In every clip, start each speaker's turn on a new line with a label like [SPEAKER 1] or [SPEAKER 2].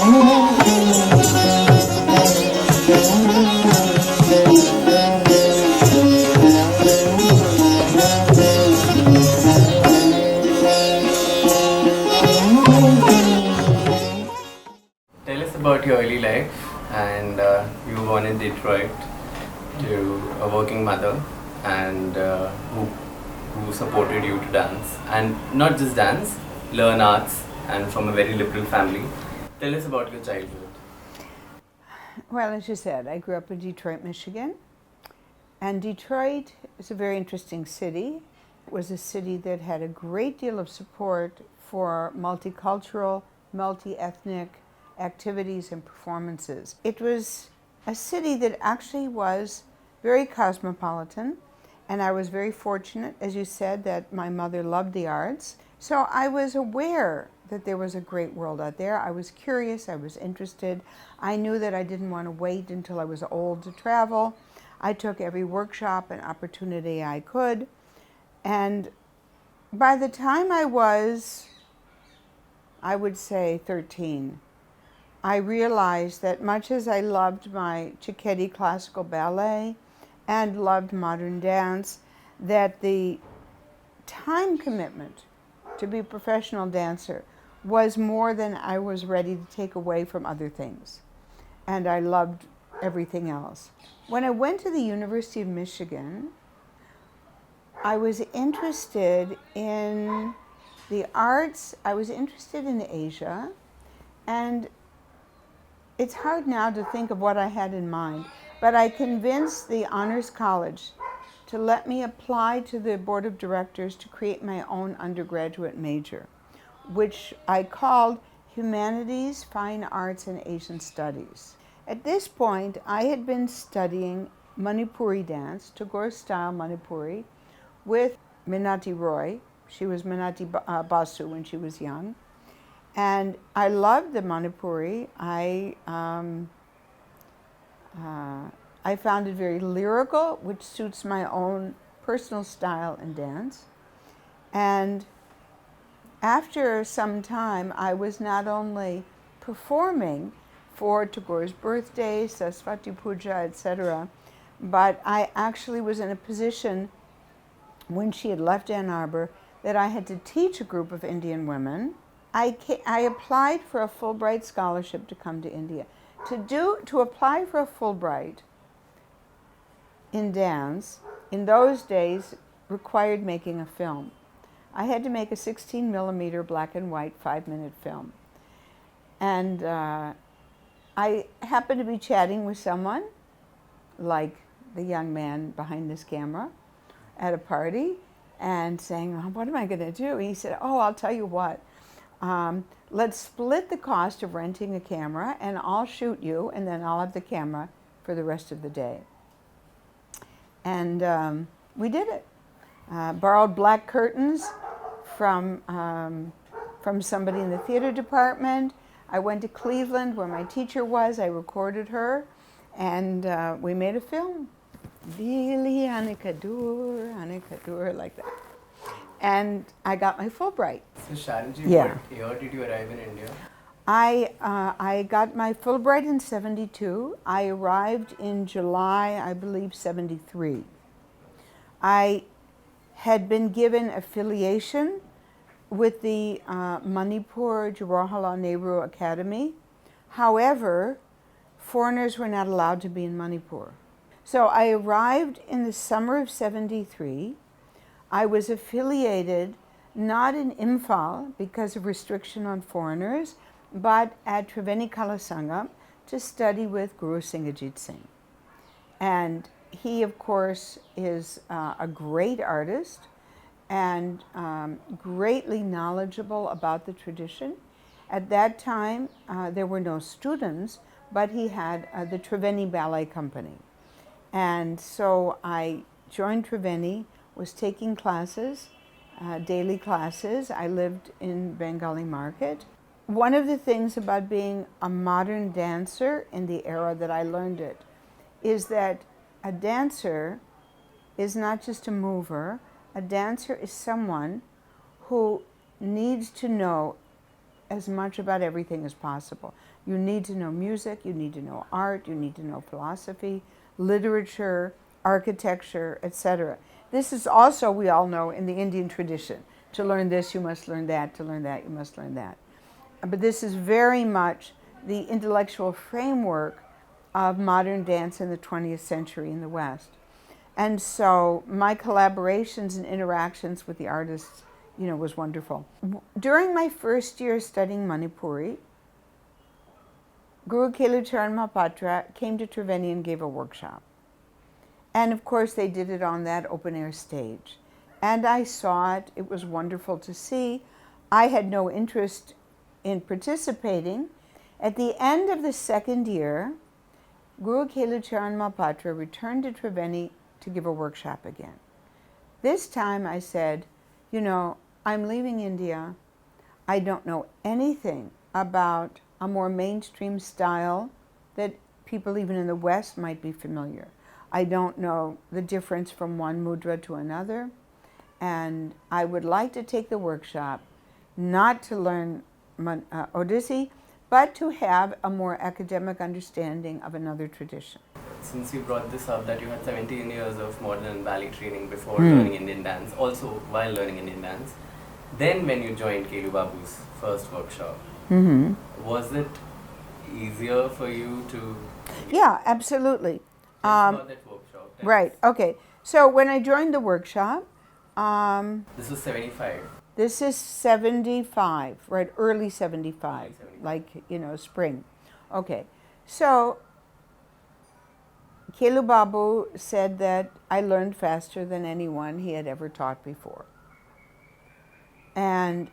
[SPEAKER 1] Tell us about your early life, and you were born in Detroit to a working mother, and who supported you to dance, and not just dance, learn arts, and from a very liberal family. Tell us about your childhood.
[SPEAKER 2] Well, as you said, I grew up in Detroit, Michigan. And Detroit is a very interesting city. It was a city that had a great deal of support for multicultural, multi-ethnic activities and performances. It was a city that actually was very cosmopolitan, and I was very fortunate, as you said, that my mother loved the arts. So I was aware that there was a great world out there. I was curious, I was interested. I knew that I didn't want to wait until I was old to travel. I took every workshop and opportunity I could. And by the time I was, I would say 13, I realized that much as I loved my Cicchetti classical ballet and loved modern dance, that the time commitment to be a professional dancer was more than I was ready to take away from other things. And I loved everything else. When I went to the University of Michigan, I was interested in the arts, I was interested in Asia, and it's hard now to think of what I had in mind, but I convinced the Honors College to let me apply to the board of directors to create my own undergraduate major, which I called Humanities, Fine Arts, and Asian Studies. At this point, I had been studying Manipuri dance, Tagore style Manipuri, with Minati Roy. She was Minati Basu when she was young. And I loved the Manipuri. I found it very lyrical, which suits my own personal style in dance. And after some time, I was not only performing for Tagore's birthday, Saraswati Puja, etc., but I actually was in a position when she had left Ann Arbor that I had to teach a group of Indian women. I applied for a Fulbright scholarship to come to India. To apply for a Fulbright in dance, in those days, required making a film. I had to make a 16 millimeter black and white 5-minute film. And I happened to be chatting with someone, like the young man behind this camera, at a party, and saying, oh, what am I going to do? He said, oh, I'll tell you what. Let's split the cost of renting a camera, and I'll shoot you, and then I'll have the camera for the rest of the day. And we did it. Borrowed black curtains from somebody in the theater department. I went to Cleveland where my teacher was. I recorded her, and we made a film. Dili Anikadur, like that. And I got my Fulbright.
[SPEAKER 1] So Sharon ji,
[SPEAKER 2] Yeah.
[SPEAKER 1] what year did you arrive in India?
[SPEAKER 2] I got my Fulbright in 72. I arrived in July, I believe, 73. I had been given affiliation with the Manipur Jawaharlal Nehru Academy. However, foreigners were not allowed to be in Manipur. So I arrived in the summer of 73. I was affiliated not in Imphal because of restriction on foreigners, but at Triveni Kala Sangam to study with Guru Singhajit Singh. And he, of course, is a great artist and greatly knowledgeable about the tradition. At that time, there were no students, but he had the Triveni Ballet Company. And so I joined Triveni, was taking classes, daily classes. I lived in Bengali Market. One of the things about being a modern dancer in the era that I learned it is that a dancer is not just a mover. A dancer is someone who needs to know as much about everything as possible. You need to know music, you need to know art, you need to know philosophy, literature, architecture, etc. This is also, we all know, in the Indian tradition. To learn this, you must learn that. To learn that, you must learn that. But this is very much the intellectual framework of modern dance in the 20th century in the West. And so my collaborations and interactions with the artists, was wonderful. During my first year studying Manipuri, Guru Kelucharan Mohapatra came to Triveni and gave a workshop. And of course they did it on that open air stage. And I saw it, it was wonderful to see. I had no interest in participating. At the end of the second year, Guru Kelucharan Mohapatra returned to Triveni to give a workshop again. This time I said, I'm leaving India. I don't know anything about a more mainstream style that people even in the West might be familiar. I don't know the difference from one mudra to another. And I would like to take the workshop, not to learn Odissi, but to have a more academic understanding of another tradition.
[SPEAKER 1] Since you brought this up, that you had 17 years of modern and ballet training before learning Indian dance, also while learning Indian dance, then when you joined Kelu Babu's first workshop, was it easier for you to...
[SPEAKER 2] Yeah, absolutely.
[SPEAKER 1] About that workshop.
[SPEAKER 2] Right, okay. So when I joined the workshop...
[SPEAKER 1] this was 75.
[SPEAKER 2] This is 75, right, early 75, like, spring. Okay, so Kelu Babu said that I learned faster than anyone he had ever taught before. And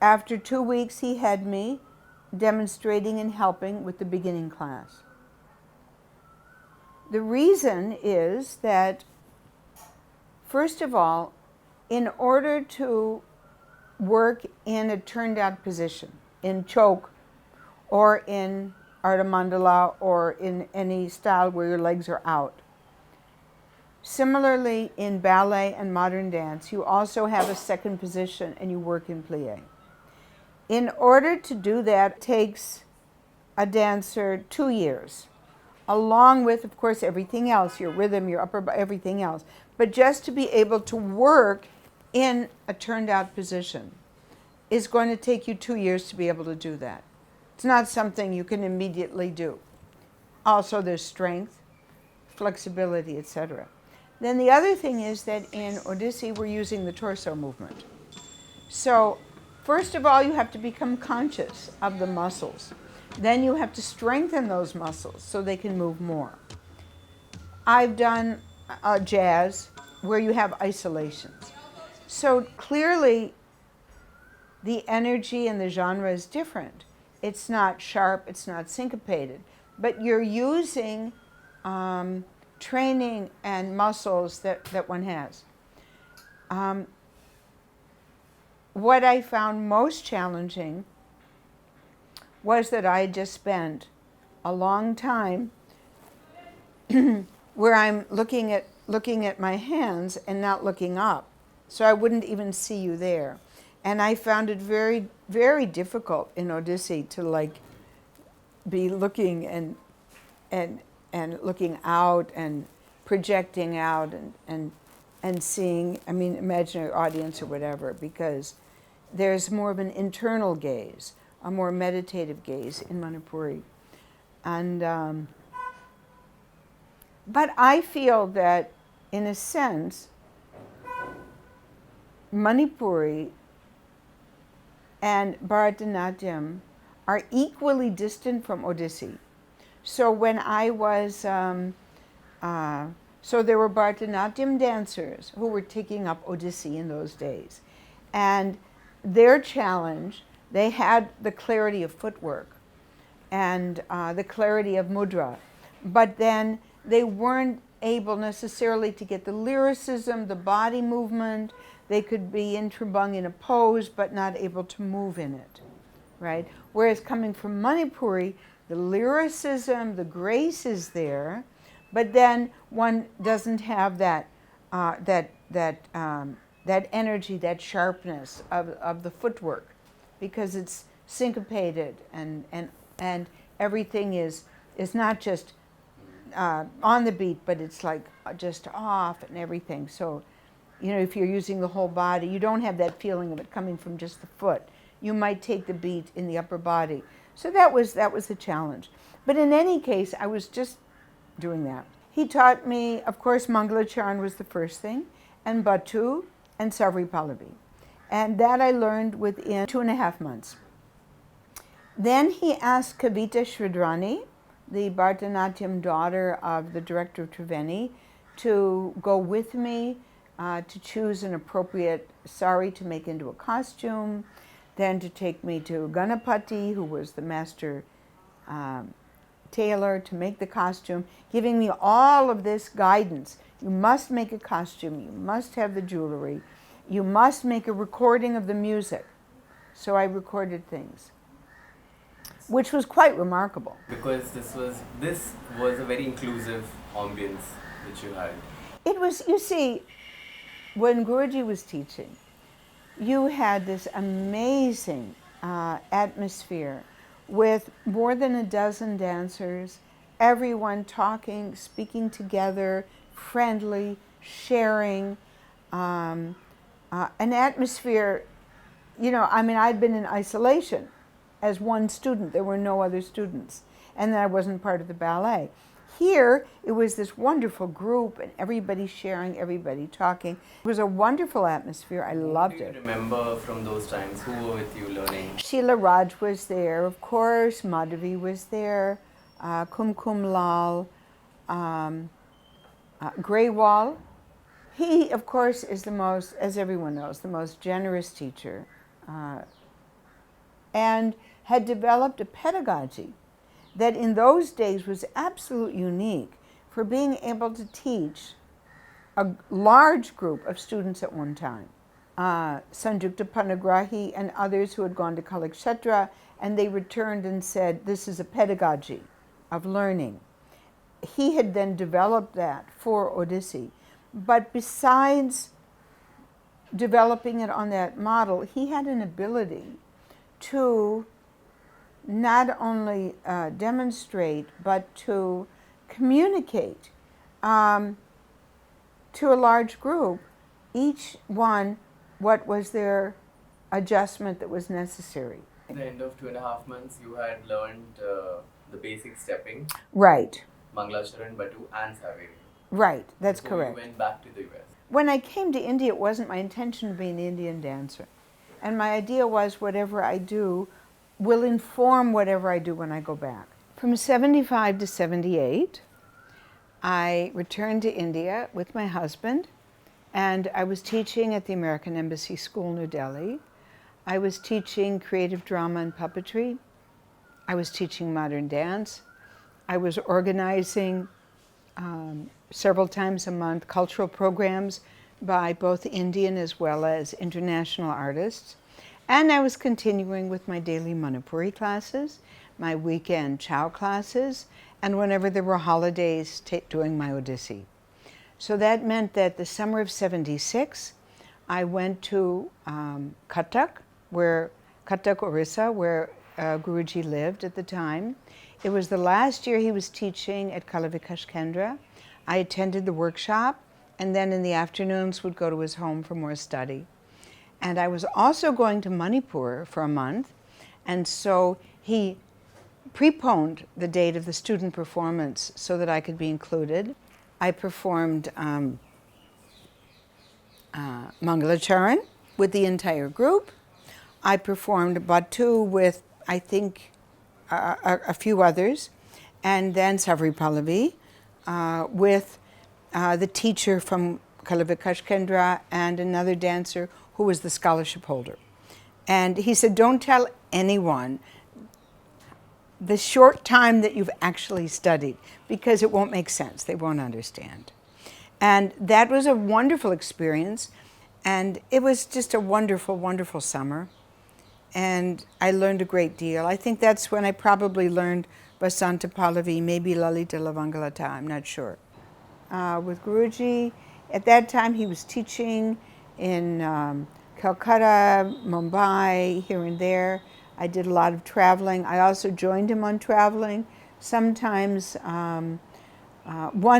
[SPEAKER 2] after 2 weeks, he had me demonstrating and helping with the beginning class. The reason is that, first of all, in order to work in a turned out position, in choke or in Ardha Mandala or in any style where your legs are out. Similarly, in ballet and modern dance, you also have a second position and you work in plie. In order to do that, it takes a dancer 2 years, along with, of course, everything else, your rhythm, your upper body, everything else. But just to be able to work in a turned out position is going to take you 2 years to be able to do that. It's not something you can immediately do. Also, there's strength, flexibility, etc. Then the other thing is that in Odissi, we're using the torso movement. So, first of all, you have to become conscious of the muscles. Then you have to strengthen those muscles so they can move more. I've done jazz where you have isolations. So clearly, the energy and the genre is different. It's not sharp, it's not syncopated, but you're using training and muscles that one has. What I found most challenging was that I had just spent a long time where I'm looking at my hands and not looking up. So I wouldn't even see you there. And I found it very, very difficult in Odissi to be looking and looking out and projecting out and seeing, imaginary audience or whatever, because there's more of an internal gaze, a more meditative gaze in Manipuri. And, but I feel that, in a sense, Manipuri and Bharatanatyam are equally distant from Odissi. So when I was, so there were Bharatanatyam dancers who were taking up Odissi in those days. And their challenge, they had the clarity of footwork and the clarity of mudra, but then they weren't able necessarily to get the lyricism, the body movement. They could be in Tribung in a pose, but not able to move in it, right? Whereas coming from Manipuri, the lyricism, the grace is there, but then one doesn't have that energy, that sharpness of the footwork because it's syncopated and everything is not just on the beat, but it's like just off and everything. So, you know, if you're using the whole body, you don't have that feeling of it coming from just the foot. You might take the beat in the upper body. So that was the challenge. But in any case, I was just doing that. He taught me, of course, Mangalacharan was the first thing, and Batu and Savri Pallavi. And that I learned within 2.5 months. Then he asked Kavita Shridrani, the Bharatanatyam daughter of the director of Triveni, to go with me to choose an appropriate sari to make into a costume, then to take me to Ganapati, who was the master tailor, to make the costume, giving me all of this guidance. You must make a costume, you must have the jewelry, you must make a recording of the music. So I recorded things, which was quite remarkable.
[SPEAKER 1] Because this was a very inclusive ambience which you had.
[SPEAKER 2] It was, you see, when Guruji was teaching, you had this amazing atmosphere with more than a dozen dancers, everyone talking, speaking together, friendly, sharing, an atmosphere, you know, I mean, I'd been in isolation as one student. There were no other students. And then I wasn't part of the ballet. Here, it was this wonderful group and everybody sharing, everybody talking. It was a wonderful atmosphere. I loved it.
[SPEAKER 1] Do you remember from those times who were with you learning?
[SPEAKER 2] Sheila Raj was there, of course. Madhavi was there. Kumkum Lal. Graywall. He, of course, is the most, as everyone knows, the most generous teacher. And had developed a pedagogy that in those days was absolutely unique for being able to teach a large group of students at one time. Sanjukta Panagrahi and others who had gone to Kelucharan, and they returned and said, this is a pedagogy of learning. He had then developed that for Odissi. But besides developing it on that model, he had an ability to not only demonstrate, but to communicate to a large group, each one what was their adjustment that was necessary.
[SPEAKER 1] At the end of 2.5 months, you had learned the basic stepping.
[SPEAKER 2] Right.
[SPEAKER 1] Mangalacharan, Batu and Saveri.
[SPEAKER 2] Right, that's
[SPEAKER 1] So
[SPEAKER 2] correct.
[SPEAKER 1] you went back to the US.
[SPEAKER 2] When I came to India, it wasn't my intention to be an Indian dancer. And my idea was whatever I do will inform whatever I do when I go back. From 75 to 78, I returned to India with my husband, and I was teaching at the American Embassy School, New Delhi. I was teaching creative drama and puppetry. I was teaching modern dance. I was organizing several times a month cultural programs by both Indian as well as international artists. And I was continuing with my daily Manipuri classes, my weekend Chau classes, and whenever there were holidays, doing my Odissi. So that meant that the summer of 76, I went to Cuttack, Orissa, where Guruji lived at the time. It was the last year he was teaching at Kala Vikas Kendra. I attended the workshop, and then in the afternoons would go to his home for more study. And I was also going to Manipur for a month, and so he preponed the date of the student performance so that I could be included. I performed Mangalacharan with the entire group. I performed Batu with, I think, a few others, and then Savri Pallavi with the teacher from Kala Vikas Kendra and another dancer who was the scholarship holder. And he said, don't tell anyone the short time that you've actually studied, because it won't make sense. They won't understand. And that was a wonderful experience. And it was just a wonderful, wonderful summer. And I learned a great deal. I think that's when I probably learned Basanta Pallavi, maybe Lalita Lavangalata, I'm not sure. With Guruji, at that time he was teaching in Calcutta, Mumbai, here and there. I did a lot of traveling. I also joined him on traveling. Sometimes one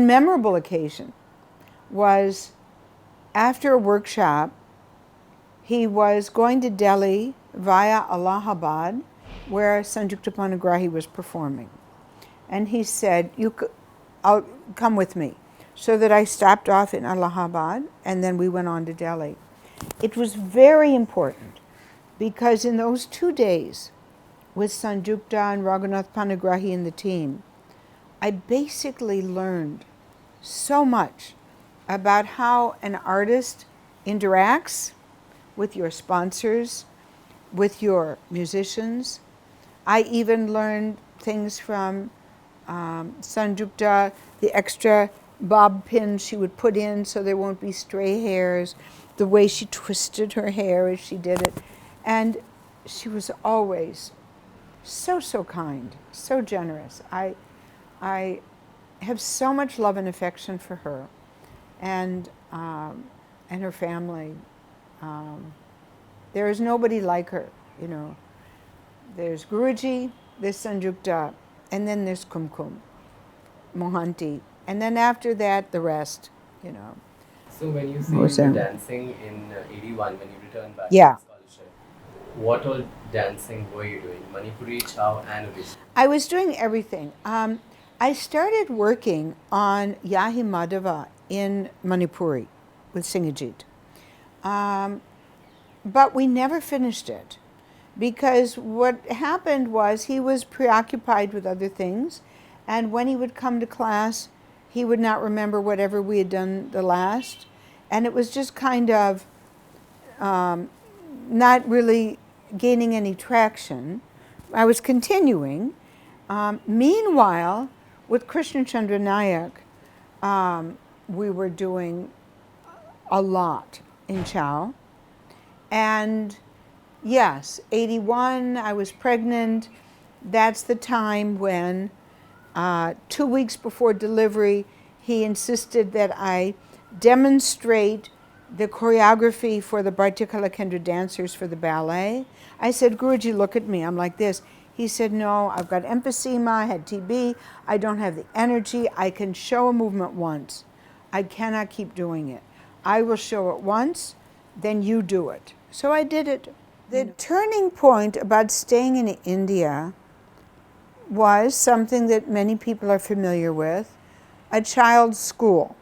[SPEAKER 2] memorable occasion was after a workshop, he was going to Delhi via Allahabad, where Sanjukta Panigrahi was performing. And he said, I'll come with me. So that I stopped off in Allahabad, and then we went on to Delhi. It was very important, because in those 2 days with Sanjukta and Raghunath Panigrahi and the team, I basically learned so much about how an artist interacts with your sponsors, with your musicians. I even learned things from Sanjukta, the extra bob pins she would put in so there won't be stray hairs, the way she twisted her hair as she did it. And she was always so kind, so generous. I have so much love and affection for her and her family. There is nobody like her, you know. There's Guruji, there's Sanjukta, and then there's Kumkum, Mohanty, and then after that, the rest, you know.
[SPEAKER 1] So when you say you were dancing in 81, when you returned back
[SPEAKER 2] Yeah.
[SPEAKER 1] to scholarship, what all dancing were you doing? Manipuri, Chau and Odissi?
[SPEAKER 2] I was doing everything. I started working on Yahi Madhava in Manipuri with Singajit. But we never finished it, because what happened was he was preoccupied with other things, and when he would come to class, he would not remember whatever we had done the last, and it was just kind of not really gaining any traction. I was continuing. Meanwhile, with Krishna Chandra Nayak, we were doing a lot in Chau. And yes, 81, I was pregnant. That's the time when 2 weeks before delivery, he insisted that I demonstrate the choreography for the Bharatiya Kala Kendra dancers for the ballet. I said, Guruji, look at me. I'm like this. He said, no, I've got emphysema, I had TB, I don't have the energy. I can show a movement once. I cannot keep doing it. I will show it once, then you do it. So I did it. The turning point about staying in India was something that many people are familiar with, a child's school.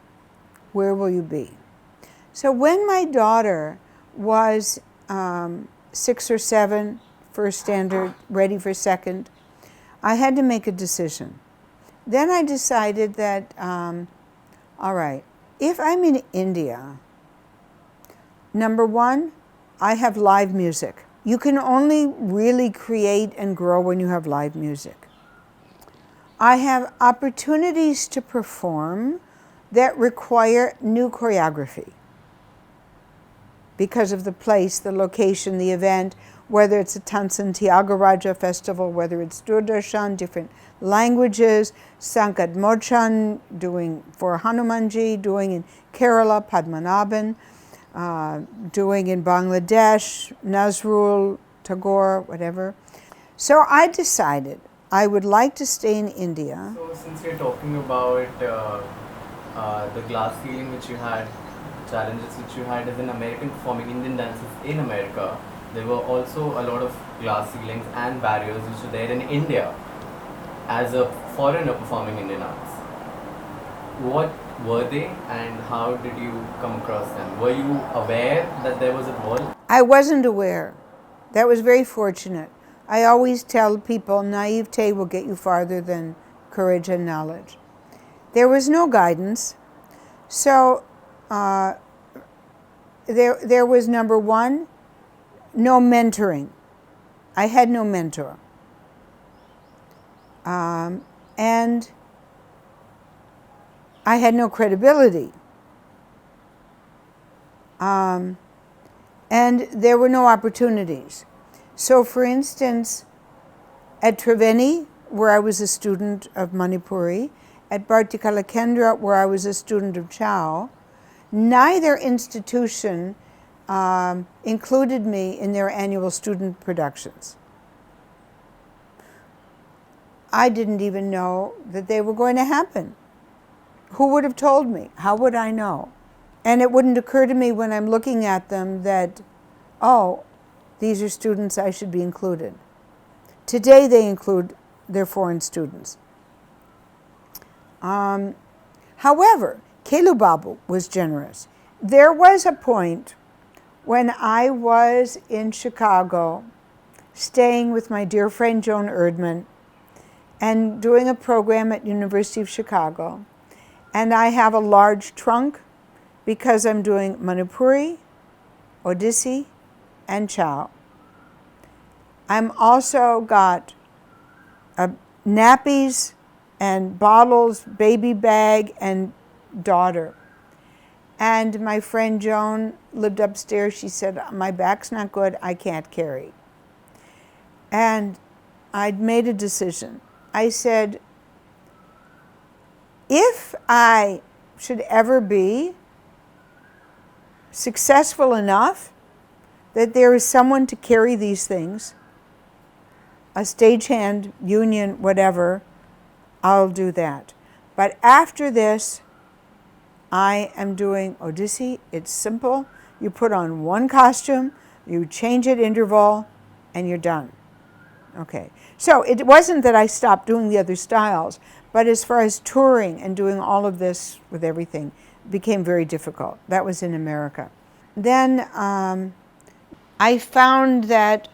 [SPEAKER 2] Where will you be? So when my daughter was 6 or 7, first standard, ready for second, I had to make a decision. Then I decided that, all right, if I'm in India, number one, I have live music. You can only really create and grow when you have live music. I have opportunities to perform that require new choreography because of the place, the location, the event, whether it's a Tansan Tyagaraja festival, whether it's Durdarshan, different languages, Sankat Mochan, doing for Hanumanji, doing in Kerala, Padmanabhan, doing in Bangladesh, Nazrul, Tagore, whatever. So I decided I would like to stay in India.
[SPEAKER 1] So since you're talking about the glass ceiling which you had, challenges which you had as an American performing Indian dances in America, there were also a lot of glass ceilings and barriers which were there in India as a foreigner performing Indian arts. What were they and how did you come across them? Were you aware that there was a wall?
[SPEAKER 2] I wasn't aware. That was very fortunate. I always tell people naivete will get you farther than courage and knowledge. There was no guidance. So there was, number one, no mentoring. I had no mentor. And I had no credibility. And there were no opportunities. So for instance, at Triveni, where I was a student of Manipuri, at Bharatiya Kala Kendra, where I was a student of Chau, neither institution included me in their annual student productions. I didn't even know that they were going to happen. Who would have told me? How would I know? And it wouldn't occur to me when I'm looking at them that, oh, these are students, I should be included. Today they include their foreign students. However, Kelu Babu was generous. There was a point when I was in Chicago, staying with my dear friend Joan Erdman, and doing a program at University of Chicago. And I have a large trunk because I'm doing Manipuri, Odissi, and Chau. I'm also got nappies and bottles, baby bag, and daughter. And my friend Joan lived upstairs. She said, my back's not good, I can't carry. And I'd made a decision. I said, if I should ever be successful enough that there is someone to carry these things, a stagehand, union, whatever, I'll do that. But after this, I am doing Odissi. It's simple. You put on one costume, you change at interval, and you're done. Okay. So it wasn't that I stopped doing the other styles, but as far as touring and doing all of this with everything, it became very difficult. That was in America. Then I found that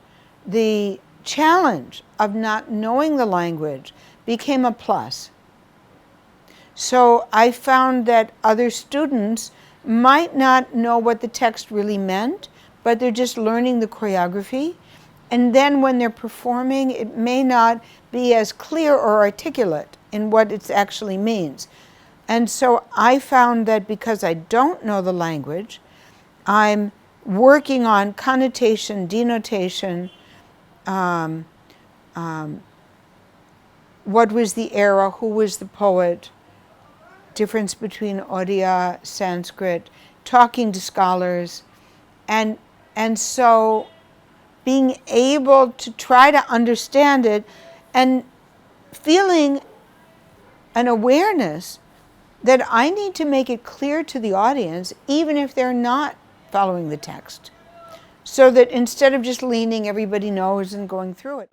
[SPEAKER 2] the challenge of not knowing the language became a plus. So I found that other students might not know what the text really meant, but they're just learning the choreography. And then when they're performing, it may not be as clear or articulate in what it actually means. And so I found that because I don't know the language, I'm working on connotation, denotation, what was the era, who was the poet, difference between Odia, Sanskrit, talking to scholars, and so being able to try to understand it and feeling an awareness that I need to make it clear to the audience, even if they're not following the text, so that instead of just leaning, everybody knows and going through it.